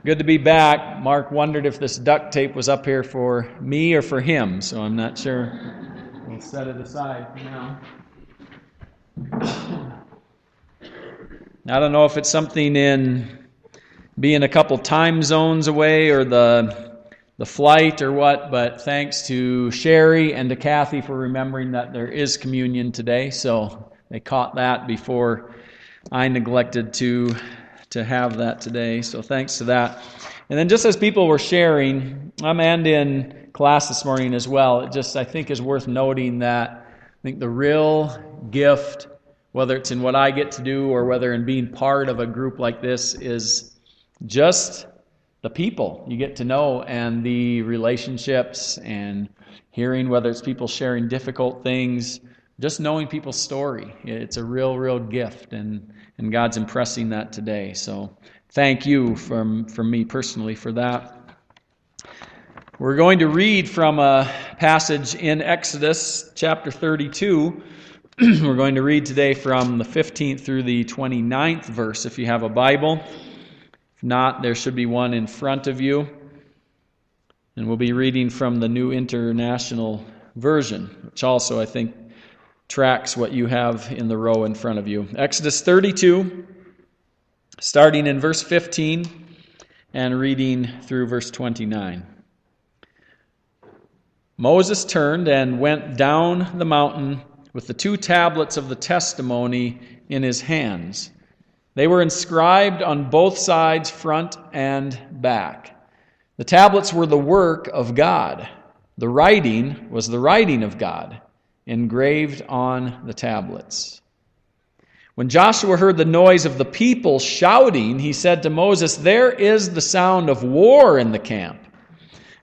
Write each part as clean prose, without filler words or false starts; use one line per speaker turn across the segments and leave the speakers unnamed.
Good to be back. Mark wondered if this duct tape was up here for me or for him, so I'm not sure. We'll set it aside for now. I don't know if it's something in being a couple time zones away or the flight or what, but thanks to Sherry and to Kathy for remembering that there is communion today, so they caught that before I neglected to have that today, so thanks to that. And then just as people were sharing, I'm in class this morning as well. It just, I think, is worth noting that I think the real gift, whether it's in what I get to do or whether in being part of a group like this, is just the people you get to know and the relationships and hearing whether it's people sharing difficult things, just knowing people's story. It's a real gift, and God's impressing that today. So thank you from me personally for that. We're going to read from a passage in Exodus chapter 32. We're going to read today from the 15th through the 29th verse if you have a Bible. If not, there should be one in front of you. And we'll be reading from the New International Version, which also, I think, tracks what you have in the row in front of you. Exodus 32, starting in verse 15 and reading through verse 29. Moses turned and went down the mountain with the 2 tablets of the testimony in his hands. They were inscribed on both sides, front and back. The tablets were the work of God. The writing was the writing of God, engraved on the tablets. When Joshua heard the noise of the people shouting, he said to Moses, "There is the sound of war in the camp."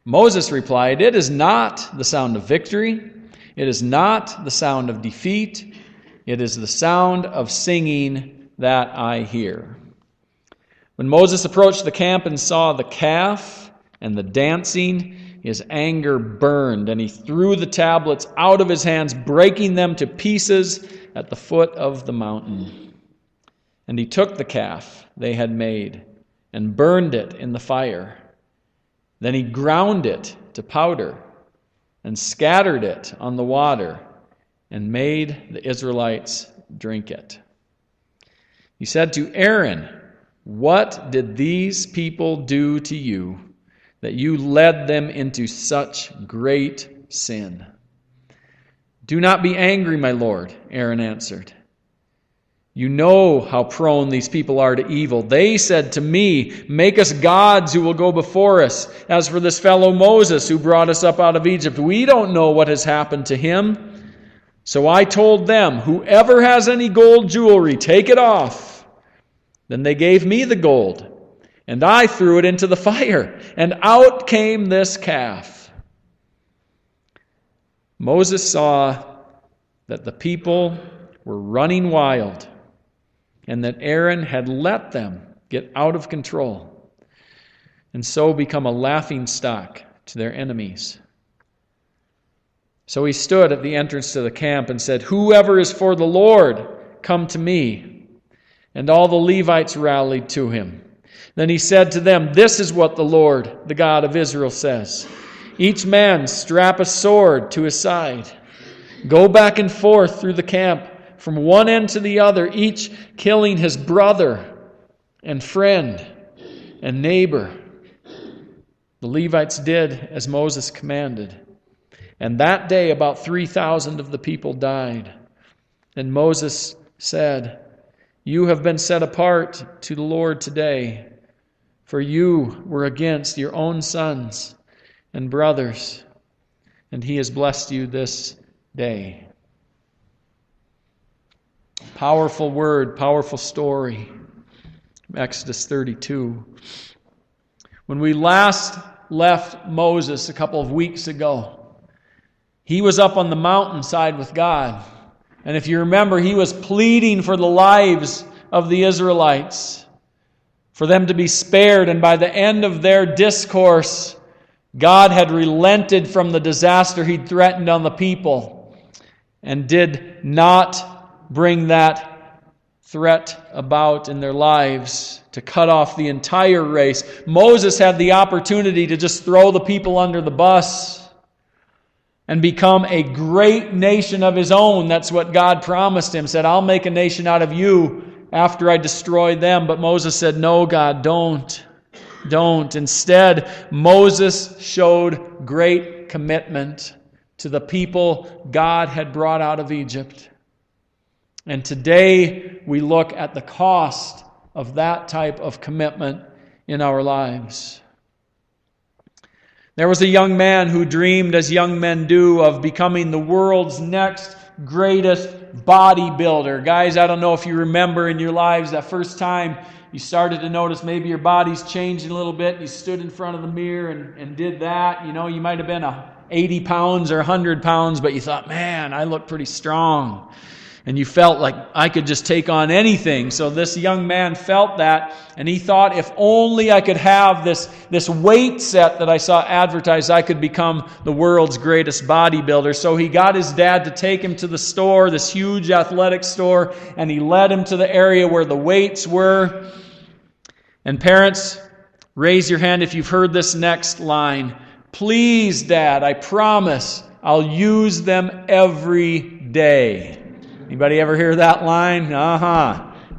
Moses replied, "It is not the sound of victory. It is not the sound of defeat. It is the sound of singing that I hear." When Moses approached the camp and saw the calf and the dancing, his anger burned, and he threw the tablets out of his hands, breaking them to pieces at the foot of the mountain. And he took the calf they had made and burned it in the fire. Then he ground it to powder and scattered it on the water and made the Israelites drink it. He said to Aaron, "What did these people do to you, that you led them into such great sin?" "Do not be angry, my lord," Aaron answered. "You know how prone these people are to evil. They said to me, 'Make us gods who will go before us.' As for this fellow Moses who brought us up out of Egypt, we don't know what has happened to him. So I told them, 'Whoever has any gold jewelry, take it off.' Then they gave me the gold, and I threw it into the fire, and out came this calf." Moses saw that the people were running wild, and that Aaron had let them get out of control, and so become a laughingstock to their enemies. So he stood at the entrance to the camp and said, "Whoever is for the Lord, come to me." And all the Levites rallied to him. Then he said to them, "This is what the Lord, the God of Israel, says. Each man strap a sword to his side. Go back and forth through the camp from one end to the other, each killing his brother and friend and neighbor." The Levites did as Moses commanded. And that day about 3,000 of the people died. And Moses said, "You have been set apart to the Lord today, for you were against your own sons and brothers, and he has blessed you this day." Powerful word, powerful story. Exodus 32. When we last left Moses a couple of weeks ago, he was up on the mountainside with God. And if you remember, he was pleading for the lives of the Israelites, for them to be spared. And by the end of their discourse, God had relented from the disaster he'd threatened on the people and did not bring that threat about in their lives to cut off the entire race. Moses had the opportunity to just throw the people under the bus and become a great nation of his own. That's what God promised him. Said, I'll make a nation out of you after I destroy them. But Moses said, no, God, don't. Instead, Moses showed great commitment to the people God had brought out of Egypt. And today we look at the cost of that type of commitment in our lives. There was a young man who dreamed, as young men do, of becoming the world's next greatest bodybuilder. Guys, I don't know if you remember in your lives that first time you started to notice maybe your body's changing a little bit. You stood in front of the mirror and did that. You know, you might have been 80 pounds or 100 pounds, but you thought, man, I look pretty strong. And you felt like I could just take on anything. So this young man felt that, and he thought, if only I could have this weight set that I saw advertised, I could become the world's greatest bodybuilder. So he got his dad to take him to the store, this huge athletic store, and he led him to the area where the weights were. And parents, raise your hand if you've heard this next line. Please, Dad, I promise I'll use them every day. Anybody ever hear that line?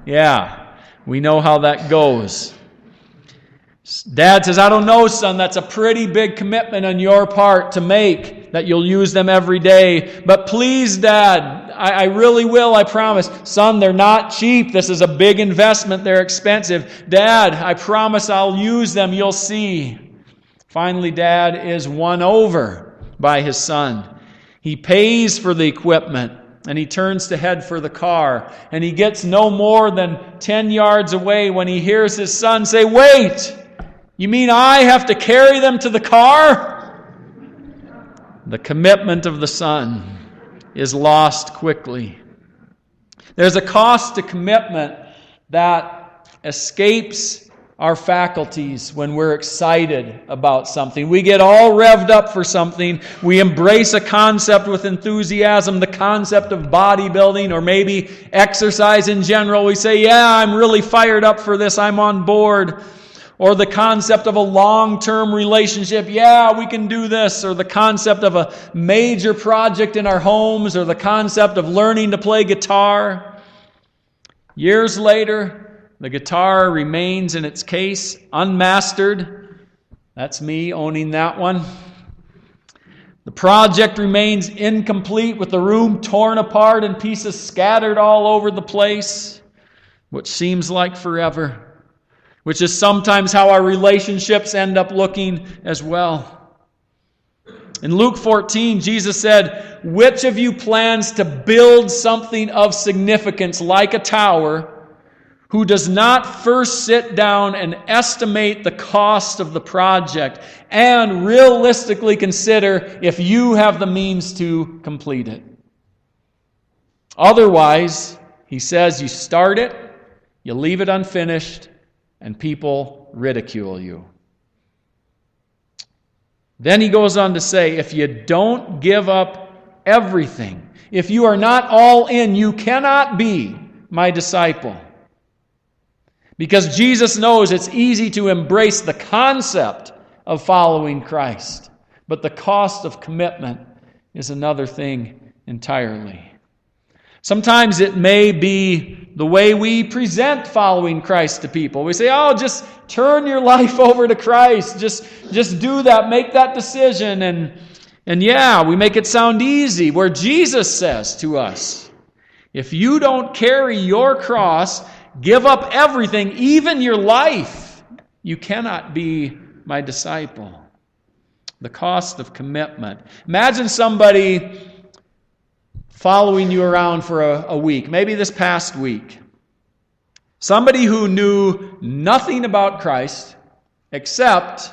Yeah, we know how that goes. Dad says, I don't know, son, that's a pretty big commitment on your part to make, that you'll use them every day. But please, Dad, I really will, I promise. Son, they're not cheap. This is a big investment. They're expensive. Dad, I promise I'll use them. You'll see. Finally, Dad is won over by his son. He pays for the equipment. And he turns to head for the car. And he gets no more than 10 yards away when he hears his son say, wait, you mean I have to carry them to the car? The commitment of the son is lost quickly. There's a cost to commitment that escapes our faculties when we're excited about something. We get all revved up for something. We embrace a concept with enthusiasm, the concept of bodybuilding or maybe exercise in general. We say, yeah, I'm really fired up for this. I'm on board. Or the concept of a long-term relationship. Yeah, we can do this. Or the concept of a major project in our homes. Or the concept of learning to play guitar. Years later, the guitar remains in its case, unmastered. That's me owning that one. The project remains incomplete with the room torn apart and pieces scattered all over the place, which seems like forever, which is sometimes how our relationships end up looking as well. In Luke 14, Jesus said, which of you plans to build something of significance like a tower, who does not first sit down and estimate the cost of the project and realistically consider if you have the means to complete it? Otherwise, he says, you start it, you leave it unfinished, and people ridicule you. Then he goes on to say, if you don't give up everything, if you are not all in, you cannot be my disciple. Because Jesus knows it's easy to embrace the concept of following Christ, but the cost of commitment is another thing entirely. Sometimes it may be the way we present following Christ to people. We say, oh, just turn your life over to Christ. Just do that. Make that decision. And yeah, we make it sound easy, where Jesus says to us, if you don't carry your cross, give up everything, even your life, you cannot be my disciple. The cost of commitment. Imagine somebody following you around for a week, maybe this past week. Somebody who knew nothing about Christ except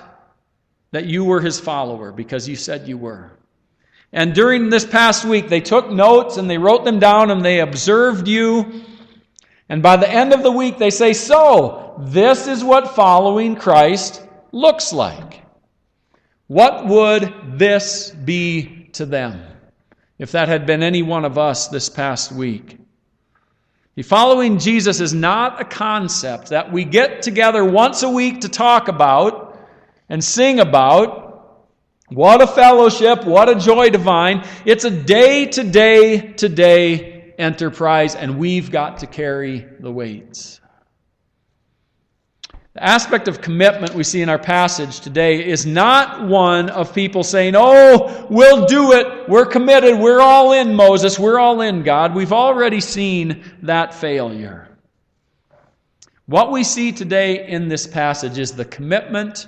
that you were his follower because you said you were. And during this past week, they took notes and they wrote them down and they observed you. And by the end of the week, they say, so, this is what following Christ looks like. What would this be to them if that had been any one of us this past week? Following Jesus is not a concept that we get together once a week to talk about and sing about. What a fellowship, what a joy divine. It's a day-to-day enterprise, and we've got to carry the weights. The aspect of commitment we see in our passage today is not one of people saying, "Oh, we'll do it. We're committed. We're all in, Moses. We're all in, God." We've already seen that failure. What we see today in this passage is the commitment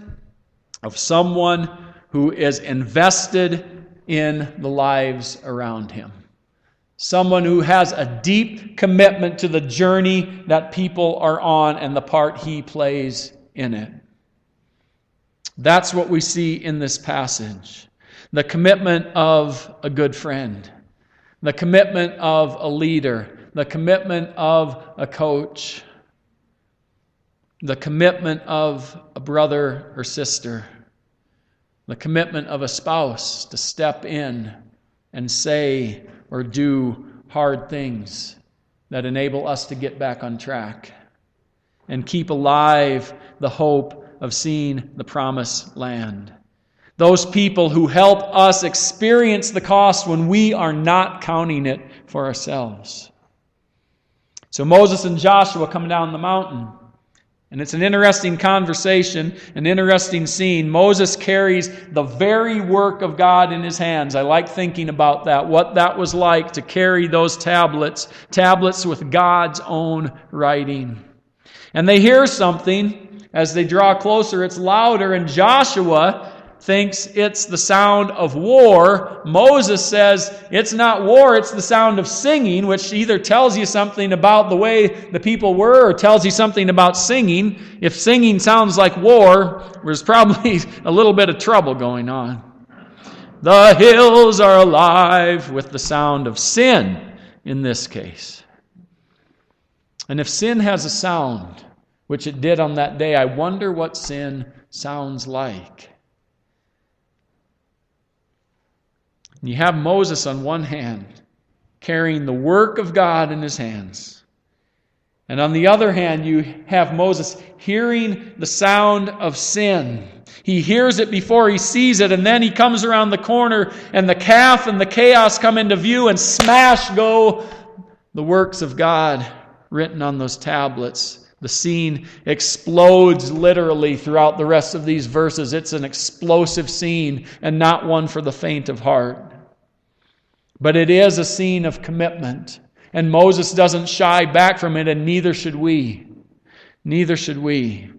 of someone who is invested in the lives around him. Someone who has a deep commitment to the journey that people are on and the part he plays in it. That's what we see in this passage. The commitment of a good friend. The commitment of a leader. The commitment of a coach. The commitment of a brother or sister. The commitment of a spouse to step in and say or do hard things that enable us to get back on track and keep alive the hope of seeing the promised land. Those people who help us experience the cost when we are not counting it for ourselves. So Moses and Joshua come down the mountain. And it's an interesting conversation, an interesting scene. Moses carries the very work of God in his hands. I like thinking about that, what that was like to carry those tablets with God's own writing. And they hear something as they draw closer. It's louder, and Joshua thinks it's the sound of war. Moses says it's not war, it's the sound of singing, which either tells you something about the way the people were or tells you something about singing. If singing sounds like war, there's probably a little bit of trouble going on. The hills are alive with the sound of sin in this case. And if sin has a sound, which it did on that day, I wonder what sin sounds like. You have Moses on one hand, carrying the work of God in his hands. And on the other hand, you have Moses hearing the sound of sin. He hears it before he sees it, and then he comes around the corner, and the calf and the chaos come into view, and smash go the works of God written on those tablets. The scene explodes literally throughout the rest of these verses. It's an explosive scene, and not one for the faint of heart. But it is a scene of commitment. And Moses doesn't shy back from it, and neither should we. Neither should we.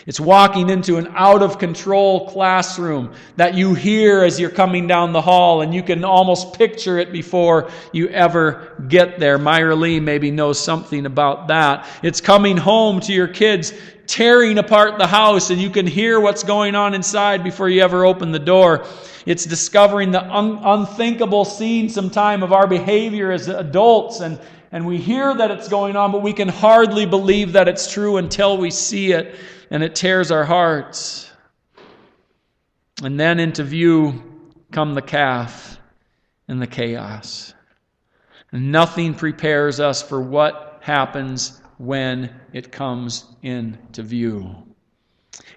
It's walking into an out-of-control classroom that you hear as you're coming down the hall, and you can almost picture it before you ever get there. Myra Lee maybe knows something about that. It's coming home to your kids, tearing apart the house, and you can hear what's going on inside before you ever open the door. It's discovering the unthinkable scene sometime of our behavior as adults, and we hear that it's going on, but we can hardly believe that it's true until we see it, and it tears our hearts. And then into view come the calf and the chaos. And nothing prepares us for what happens when it comes into view.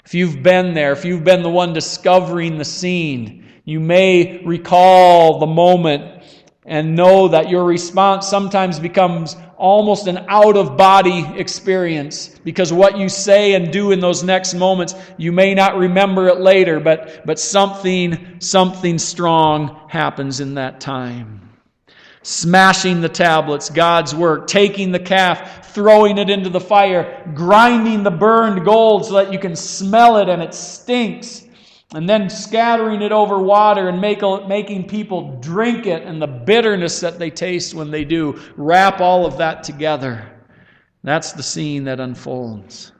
If you've been there, if you've been the one discovering the scene, you may recall the moment and know that your response sometimes becomes almost an out-of-body experience, because what you say and do in those next moments, you may not remember it later, but something strong happens in that time. Smashing the tablets, God's work, taking the calf, throwing it into the fire, grinding the burned gold so that you can smell it and it stinks, and then scattering it over water and making people drink it, and the bitterness that they taste when they do. Wrap all of that together. That's the scene that unfolds.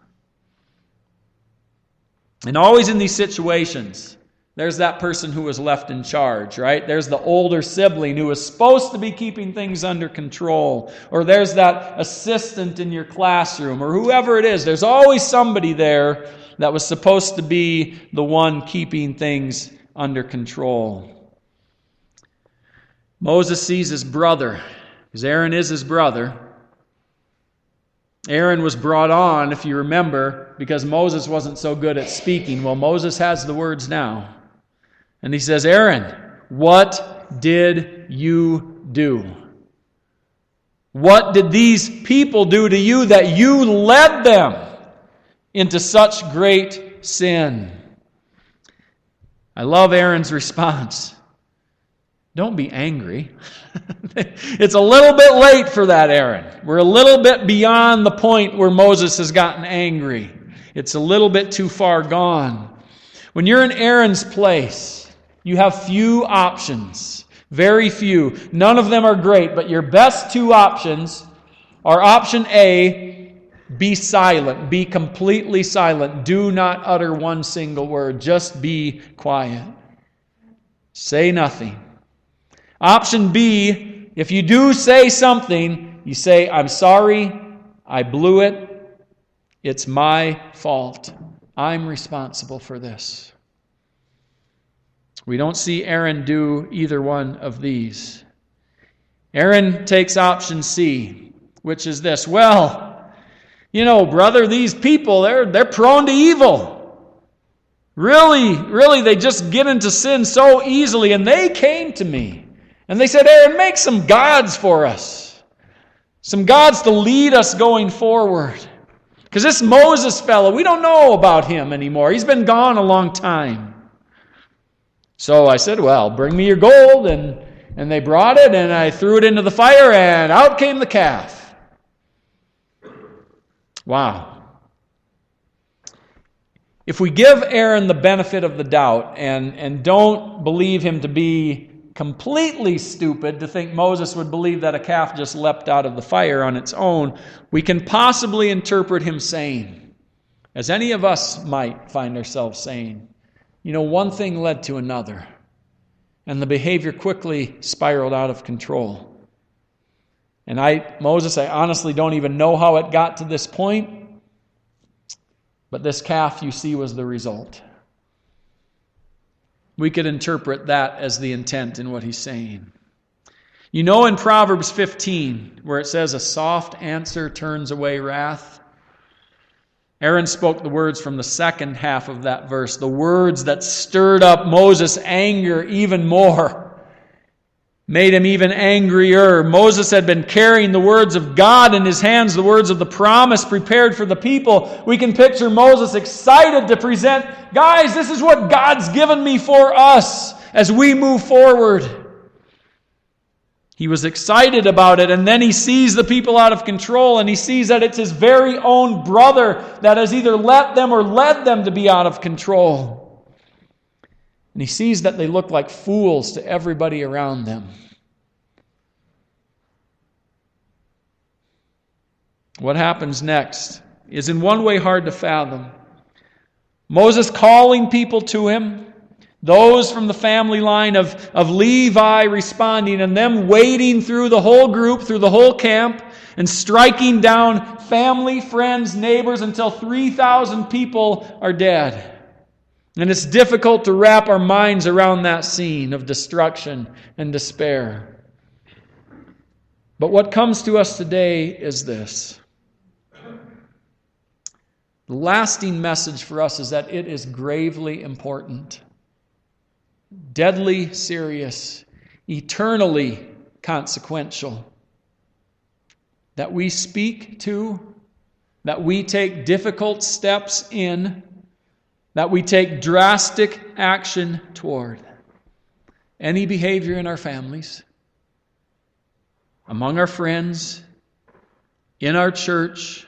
And always in these situations, there's that person who was left in charge, right? There's the older sibling who is supposed to be keeping things under control. Or there's that assistant in your classroom, or whoever it is. There's always somebody there that was supposed to be the one keeping things under control. Moses sees his brother, because Aaron is his brother, Aaron was brought on, if you remember, because Moses wasn't so good at speaking. Well, Moses has the words now. And he says, Aaron, what did you do? What did these people do to you that you led them into such great sin? I love Aaron's response. Don't be angry. It's a little bit late for that, Aaron. We're a little bit beyond the point where Moses has gotten angry. It's a little bit too far gone. When you're in Aaron's place, you have few options. Very few. None of them are great, but your best two options are option A, be silent. Be completely silent. Do not utter one single word. Just be quiet. Say nothing. Option B, if you do say something, you say, I'm sorry, I blew it, it's my fault. I'm responsible for this. We don't see Aaron do either one of these. Aaron takes option C, which is this. Well, brother, these people, they're prone to evil. Really, they just get into sin so easily, and they came to me. And they said, Aaron, make some gods for us. Some gods to lead us going forward. Because this Moses fellow, we don't know about him anymore. He's been gone a long time. So I said, well, bring me your gold. And they brought it, and I threw it into the fire, and out came the calf. Wow. If we give Aaron the benefit of the doubt and don't believe him to be completely stupid to think Moses would believe that a calf just leapt out of the fire on its own, we can possibly interpret him saying, as any of us might find ourselves saying, one thing led to another, and the behavior quickly spiraled out of control. And Moses, I honestly don't even know how it got to this point, but this calf, you see, was the result. We could interpret that as the intent in what he's saying. In Proverbs 15, where it says, a soft answer turns away wrath, Aaron spoke the words from the second half of that verse, the words that stirred up Moses' anger even more, made him even angrier. Moses had been carrying the words of God in his hands, the words of the promise prepared for the people. We can picture Moses excited to present, guys, this is what God's given me for us as we move forward. He was excited about it, and then he sees the people out of control, and he sees that it's his very own brother that has either let them or led them to be out of control. And he sees that they look like fools to everybody around them. What happens next is in one way hard to fathom. Moses calling people to him, those from the family line of Levi responding, and them wading through the whole group, through the whole camp, and striking down family, friends, neighbors until 3,000 people are dead. And it's difficult to wrap our minds around that scene of destruction and despair. But what comes to us today is this. The lasting message for us is that it is gravely important, deadly serious, eternally consequential, that we speak to, that we take difficult steps in, that we take drastic action toward. Any behavior in our families, among our friends, in our church,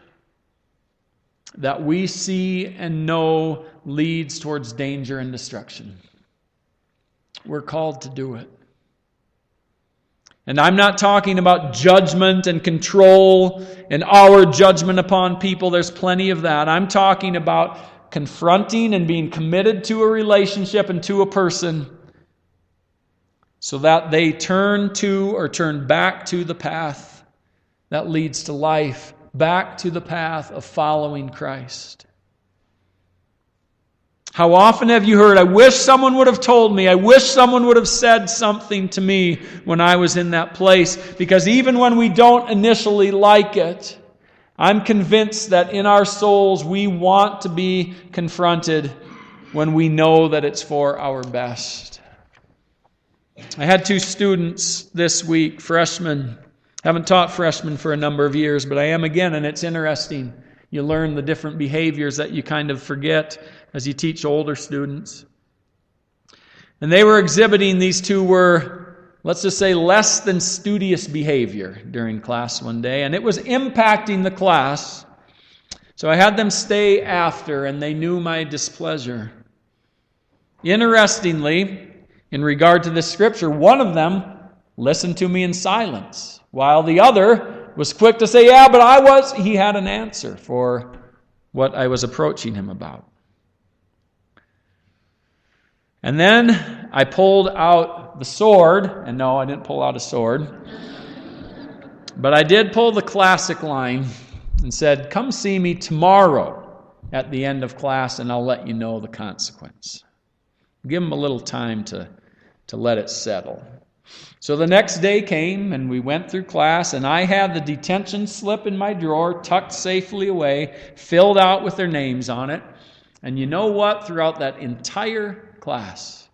that we see and know leads towards danger and destruction. We're called to do it. And I'm not talking about judgment and control and our judgment upon people. There's plenty of that. I'm talking about confronting and being committed to a relationship and to a person so that they turn to or turn back to the path that leads to life, back to the path of following Christ. How often have you heard, I wish someone would have told me, I wish someone would have said something to me when I was in that place, because even when we don't initially like it, I'm convinced that in our souls we want to be confronted when we know that it's for our best. I had 2 students this week, freshmen. Haven't taught freshmen for a number of years, but I am again, and it's interesting. You learn the different behaviors that you kind of forget as you teach older students. And they were exhibiting, these 2 were, let's just say, less than studious behavior during class one day, and it was impacting the class. So I had them stay after, and they knew my displeasure. Interestingly, in regard to this scripture, one of them listened to me in silence, while the other was quick to say, yeah, but he had an answer for what I was approaching him about. And then I pulled out the sword, and no, I didn't pull out a sword, but I did pull the classic line and said, come see me tomorrow at the end of class, and I'll let you know the consequence. Give them a little time to let it settle. So the next day came, and we went through class, and I had the detention slip in my drawer, tucked safely away, filled out with their names on it. And you know what? Throughout that entire class,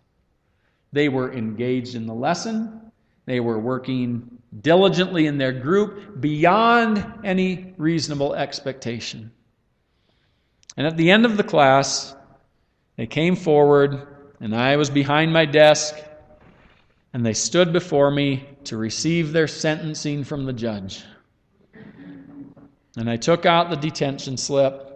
they were engaged in the lesson. They were working diligently in their group beyond any reasonable expectation. And at the end of the class, they came forward, and I was behind my desk, and they stood before me to receive their sentencing from the judge. And I took out the detention slip,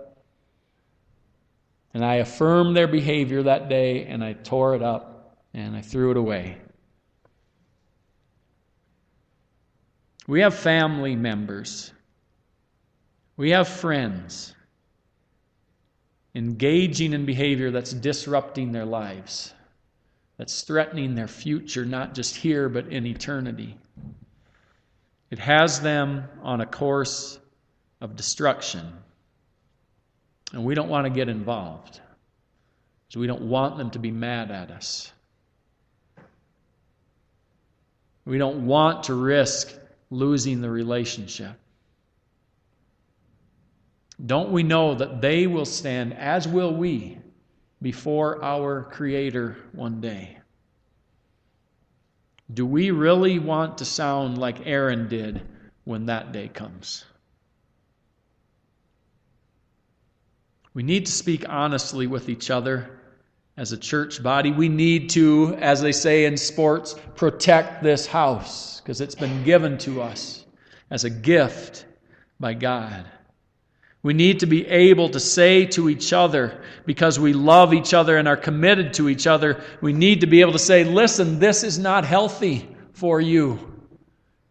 and I affirmed their behavior that day, and I tore it up, and I threw it away. We have family members. We have friends engaging in behavior that's disrupting their lives, that's threatening their future, not just here, but in eternity. It has them on a course of destruction. And we don't want to get involved, because we don't want them to be mad at us. We don't want to risk losing the relationship. Don't we know that they will stand, as will we, before our Creator one day? Do we really want to sound like Aaron did when that day comes? We need to speak honestly with each other as a church body. We need to, as they say in sports, protect this house, because it's been given to us as a gift by God. We need to be able to say to each other, because we love each other and are committed to each other, we need to be able to say, listen, this is not healthy for you.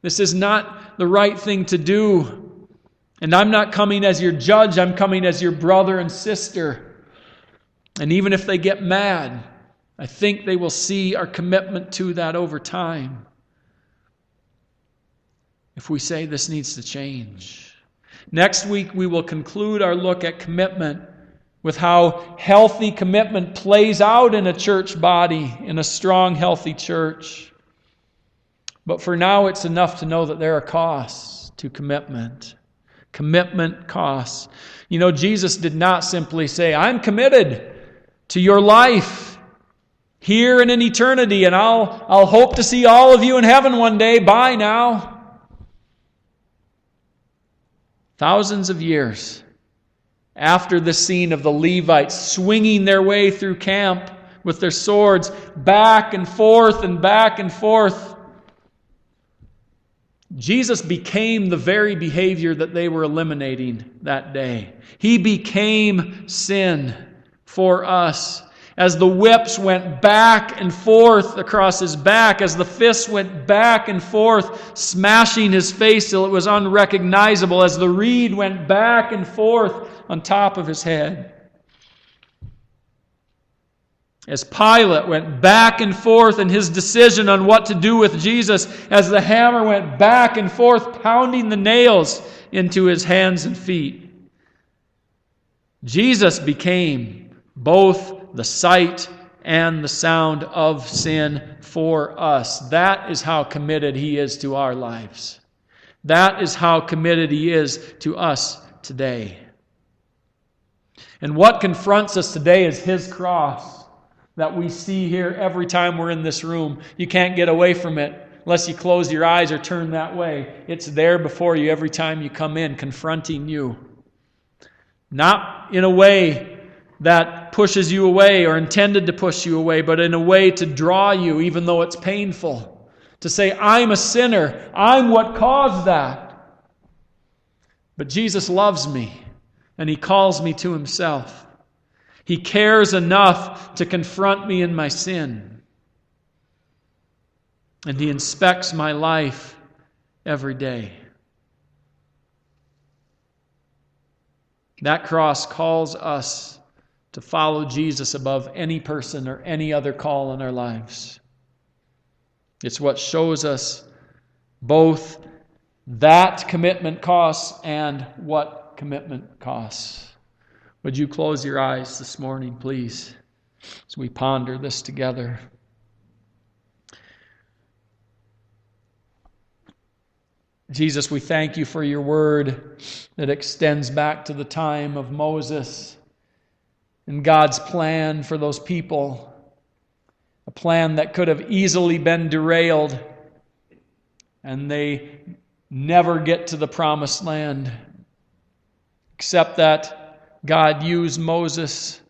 This is not the right thing to do. And I'm not coming as your judge, I'm coming as your brother and sister. And even if they get mad, I think they will see our commitment to that over time. If we say this needs to change. Next week, we will conclude our look at commitment with how healthy commitment plays out in a church body, in a strong, healthy church. But for now, it's enough to know that there are costs to commitment. Commitment costs. You know, Jesus did not simply say, I'm committed to your life here and in eternity, and I'll hope to see all of you in heaven one day. Bye now. Thousands of years after the scene of the Levites swinging their way through camp with their swords back and forth and back and forth, Jesus became the very behavior that they were eliminating that day. He became sin for us. As the whips went back and forth across his back, as the fists went back and forth, smashing his face till it was unrecognizable, as the reed went back and forth on top of his head. As Pilate went back and forth in his decision on what to do with Jesus, as the hammer went back and forth, pounding the nails into his hands and feet. Jesus became both the sight and the sound of sin for us. That is how committed he is to our lives. That is how committed he is to us today. And what confronts us today is His cross that we see here every time we're in this room. You can't get away from it unless you close your eyes or turn that way. It's there before you every time you come in, confronting you. Not in a way that pushes you away or intended to push you away, but in a way to draw you, even though it's painful. To say, I'm a sinner. I'm what caused that. But Jesus loves me, and He calls me to Himself. He cares enough to confront me in my sin. And He inspects my life every day. That cross calls us to follow Jesus above any person or any other call in our lives. It's what shows us both that commitment costs and what commitment costs. Would you close your eyes this morning, please, as we ponder this together? Jesus, we thank You for Your word that extends back to the time of Moses and God's plan for those people, a plan that could have easily been derailed and they never get to the promised land, except that God used Moses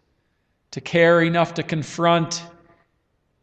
to care enough to confront